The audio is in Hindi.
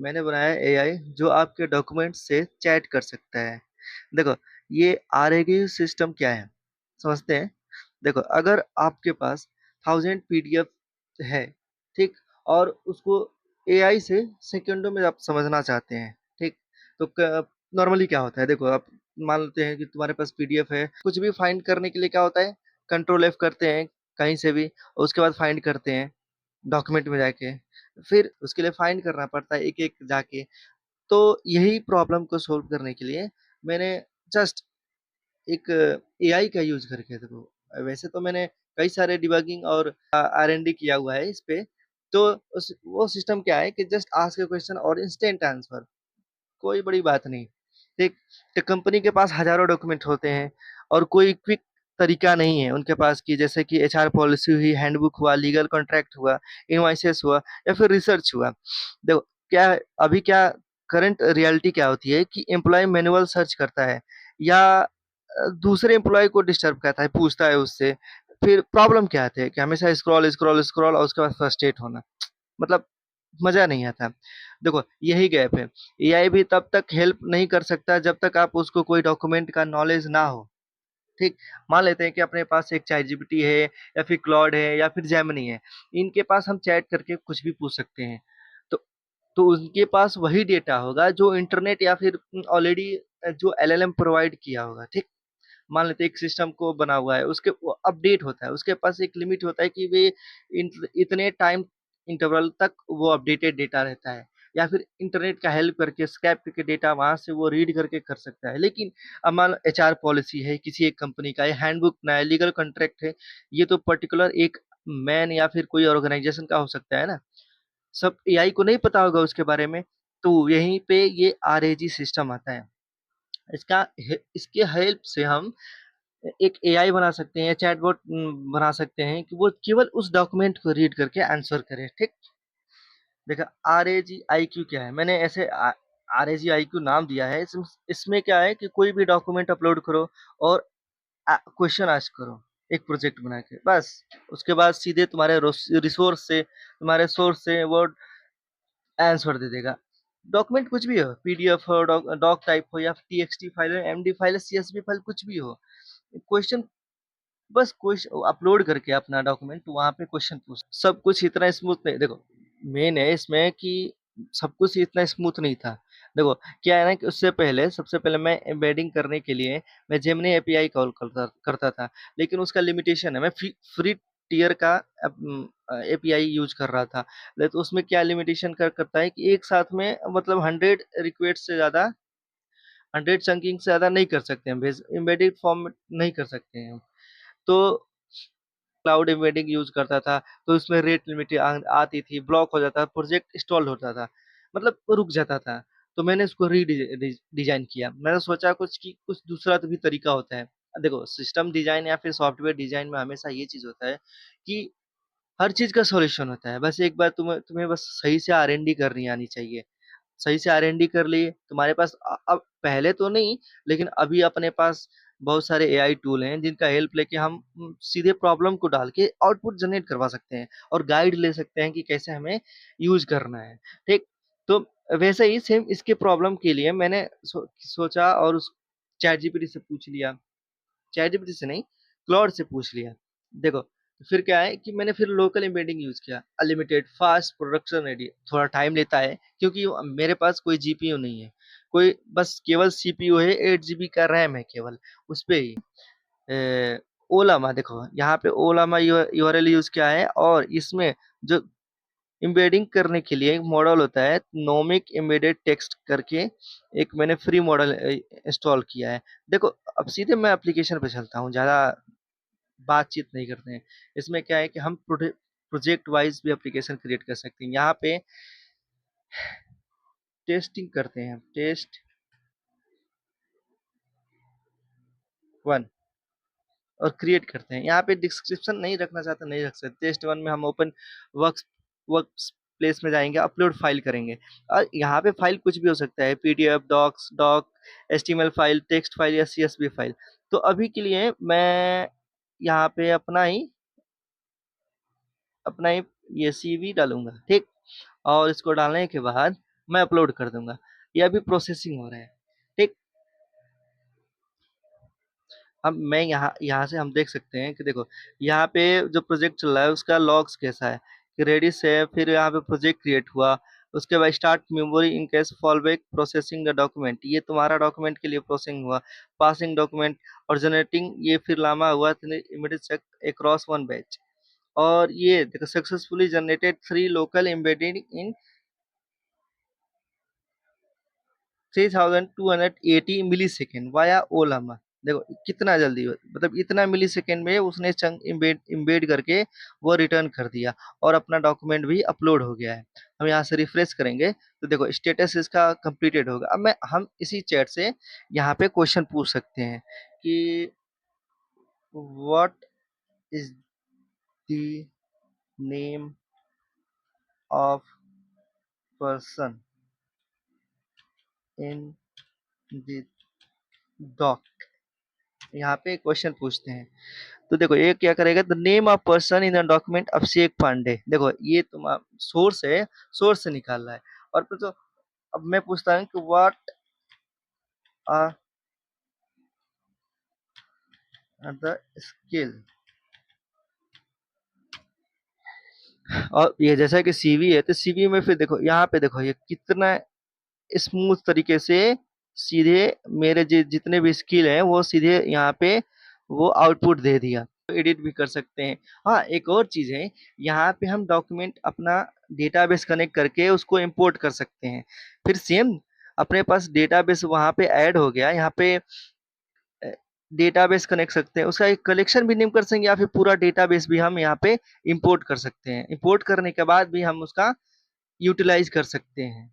मैंने बनाया है एआई जो आपके डॉक्यूमेंट से चैट कर सकता है। देखो, ये आरएगी सिस्टम क्या है, समझते हैं? देखो, अगर आपके पास 1000 पीडीएफ है, ठीक? और उसको एआई से सेकंडों में आप समझना चाहते हैं, ठीक? तो नॉर्मली क्या होता है, देखो आप मान लेते हैं कि तुम्हारे पास पीडीएफ है, कुछ भी फाइंड करने के लिए क्या होता है, कंट्रोल एफ करते हैं कहीं से भी, और उसके बाद फाइंड करते हैं डॉक्यूमेंट में जाके, फिर उसके लिए फाइंड करना पड़ता है एक एक जाके। तो यही प्रॉब्लम को सोल्व करने के लिए मैंने जस्ट एक एआई का यूज करके, देखो वैसे तो मैंने कई सारे डिबगिंग और आर एन डी किया हुआ है इस पे। तो वो सिस्टम क्या है कि जस्ट आस्क ए क्वेश्चन और इंस्टेंट आंसर, कोई बड़ी बात नहीं, ठीक? तो कंपनी के पास हजारों डॉक्यूमेंट होते हैं और कोई क्विक तरीका नहीं है उनके पास कि जैसे कि एचआर पॉलिसी हुई, हैंडबुक हुआ, लीगल कॉन्ट्रैक्ट हुआ, इनवॉइसेस हुआ, या फिर रिसर्च हुआ। देखो, क्या है, अभी क्या करंट रियलिटी क्या होती है कि एम्प्लॉय मैनुअल सर्च करता है, या दूसरे एम्प्लॉय को डिस्टर्ब करता है, पूछता है उससे। फिर प्रॉब्लम क्या आती है कि हमेशा स्क्रॉल स्क्रॉल स्क्रॉल और उसके बाद फ्रस्ट्रेट होना, मतलब मजा नहीं आता। देखो, यही गैप है। एआई भी तब तक हेल्प नहीं कर सकता जब तक आप उसको कोई डॉक्यूमेंट का नॉलेज ना हो, ठीक? मान लेते हैं कि अपने पास एक चैट जीपीटी है, या फिर क्लॉड है, या फिर जेमिनी है। इनके पास हम चैट करके कुछ भी पूछ सकते हैं। तो उनके पास वही डेटा होगा जो इंटरनेट या फिर ऑलरेडी जो एलएलएम प्रोवाइड किया होगा, ठीक? मान लेते हैं एक सिस्टम को बना हुआ है, उसके वो अपडेट होता है, उसके पास एक लिमिट होता है कि वे इतने टाइम इंटरवल तक वो अपडेटेड डेटा रहता है, या फिर इंटरनेट का हेल्प करके स्कैप करके डेटा वहां से वो रीड करके कर सकता है। लेकिन अब मान एचआर पॉलिसी है किसी एक कंपनी का, हैंडबुक ना है, लीगल कॉन्ट्रैक्ट है, ये तो पर्टिकुलर एक मैन या फिर कोई ऑर्गेनाइजेशन का हो सकता है ना, सब एआई को नहीं पता होगा उसके बारे में। तो यहीं पे ये आरएजी सिस्टम आता है। इसके हेल्प से हम एक एआई बना सकते हैं, चैटबॉट बना सकते हैं कि वो केवल उस डॉक्यूमेंट को रीड करके आंसर करे, ठीक? देखा, R A ji I Q क्या है, मैंने ऐसे R A ji I Q नाम दिया है। इसमें क्या है कि कोई भी डॉक्यूमेंट अपलोड करो और क्वेश्चन आस्क करो, एक प्रोजेक्ट बना के बस। उसके बाद सीधे तुम्हारे रिसोर्स से, तुम्हारे सोर्स से वो आंसर दे देगा। डॉक्यूमेंट कुछ भी हो, पीडीएफ हो, डॉक टाइप हो, या टीएक्सटी फाइल हो, एमडी फाइल, सीएसवी फाइल, कुछ भी हो, क्वेश्चन, बस क्वेश्चन अपलोड करके अपना डॉक्यूमेंट वहां पे क्वेश्चन पूछ। सब कुछ इतना स्मूथ नहीं, देखो मेन है इसमें कि सब कुछ इतना स्मूथ नहीं था। देखो, क्या है ना कि उससे पहले, सबसे पहले मैं एम्बेडिंग करने के लिए मैं जेमिनी एपीआई कॉल करता करता था, लेकिन उसका लिमिटेशन है, मैं फ्री टियर का एपीआई यूज कर रहा था। तो उसमें क्या लिमिटेशन करता है कि एक साथ में मतलब 100 रिक्वेस्ट से ज्यादा, 100 चंकिंग से ज्यादा नहीं कर सकते हम, भेज एम्बेडेड फॉर्म नहीं कर सकते हैं हम। तो क्लाउड एम्बेडिंग यूज करता था, तो उसमें रेट लिमिट आती थी, ब्लॉक हो जाता, प्रोजेक्ट इंस्टॉल होता था, मतलब रुक जाता था। तो मैंने इसको डिजाइन किया। मैंने सोचा कुछ कि कुछ दूसरा तो भी तरीका होता है। देखो, सिस्टम डिजाइन या फिर सॉफ्टवेयर डिजाइन में हमेशा ये चीज होता है कि हर चीज का सॉल्यूशन होता है, बस एक बार तुम्हें तुम्हें बस सही से आर एन डी करनी आनी चाहिए। सही से आर&डी कर लिए तुम्हारे पास, अब पहले तो नहीं, लेकिन अभी अपने पास बहुत सारे एआई टूल हैं जिनका हेल्प लेके हम सीधे प्रॉब्लम को डाल के आउटपुट जनरेट करवा सकते हैं, और गाइड ले सकते हैं कि कैसे हमें यूज करना है, ठीक? तो वैसे ही सेम इसके प्रॉब्लम के लिए मैंने सोचा और उस चैट जीपीटी से पूछ लिया, चैट जीपीटी से नहीं, क्लॉड से पूछ लिया। देखो, फिर क्या है कि मैंने फिर लोकल एम्बेडिंग यूज किया, अनलिमिटेड फास्ट प्रोडक्शन रेडी। थोड़ा टाइम लेता है क्योंकि मेरे पास कोई जीपीयू नहीं है, कोई बस केवल सीपीयू है, 8 जीबी का रैम है केवल, उस पे ही ओलामा, देखो यहाँ पे ओलामा यूआरएल यूज किया है, और इसमें जो एम्बेडिंग करने के लिए एक मॉडल होता है नोमिक एम्बेडेड टेक्स्ट करके, एक मैंने फ्री मॉडल इंस्टॉल किया है। देखो, अब सीधे मैं एप्लीकेशन पे चलता हूँ, ज़्यादा बातचीत नहीं करते हैं। इसमें क्या है कि हम प्रोजेक्ट वाइज भी एप्लीकेशन क्रिएट कर सकते हैं। यहाँ पे टेस्टिंग करते हैं, टेस्ट 1, और क्रिएट करते हैं। यहाँ पे डिस्क्रिप्शन नहीं रखना चाहते नहीं रख सकते। टेस्ट 1 में हम ओपन वर्क वर्क प्लेस में जाएंगे, अपलोड फाइल करेंगे, और यहाँ पे फाइल कुछ भी हो सकता है, PDF, docs, doc, HTML file, text file, या सीएसवी फाइल। तो अभी के लिए मैं यहाँ पे अपना ही ये सीवी डालूंगा, ठीक? और इसको डालने के बाद मैं अपलोड कर दूंगा। ये अभी प्रोसेसिंग हो रहा है। ठीक। अब मैं यहाँ यहाँ से हम देख सकते हैं कि देखो यहाँ पे जो प्रोजेक्ट चल रहा है उसका लॉग्स कैसा है कि रेडिस है, फिर यहाँ पे प्रोजेक्ट क्रिएट हुआ, उसके बाद start memory in case fallback processing the document, ये तुम्हारा डॉक्यूमेंट के लिए प्रोसेसिंग हुआ, पासिंग डॉक्यूमेंट और जनरेटिंग, ये फिर लामा हुआ immediate check across one batch. और ये देखो successfully generated 3 local embedded in 3280 millisecond via Ollama. देखो कितना जल्दी, मतलब इतना मिलीसेकंड में उसने चंक इम्बेड इम्बेड करके वो रिटर्न कर दिया और अपना डॉक्यूमेंट भी अपलोड हो गया है। हम यहाँ से रिफ्रेश करेंगे तो देखो स्टेटस इसका कंप्लीटेड होगा। अब मैं हम इसी चैट से यहाँ पे क्वेश्चन पूछ सकते हैं कि what is the name of person in the doc. यहाँ पे क्वेश्चन पूछते हैं तो देखो ये क्या करेगा, the name of person in the document Abhishek Pandey. देखो ये तुम्हारा सोर्स है, सोर्स से निकाल रहा है। और फिर तो अब मैं पूछता हूँ कि व्हाट आर द स्किल। और ये जैसा कि सीवी है तो सीवी में फिर देखो यहाँ पे देखो ये कितना स्मूथ तरीके से सीधे मेरे जितने भी स्किल हैं वो सीधे यहाँ पे वो आउटपुट दे दिया। एडिट भी कर सकते हैं। हाँ एक और चीज है, यहाँ पे हम डॉक्यूमेंट अपना डेटाबेस कनेक्ट करके उसको इंपोर्ट कर सकते हैं। फिर सेम अपने पास डेटाबेस वहाँ पे ऐड हो गया, यहाँ पे डेटाबेस कनेक्ट सकते हैं, उसका एक कलेक्शन भी नेम कर सकते हैं या फिर पूरा डेटाबेस भी हम यहाँ पे इंपोर्ट कर सकते हैं। इंपोर्ट करने के बाद भी हम उसका यूटिलाइज कर सकते हैं।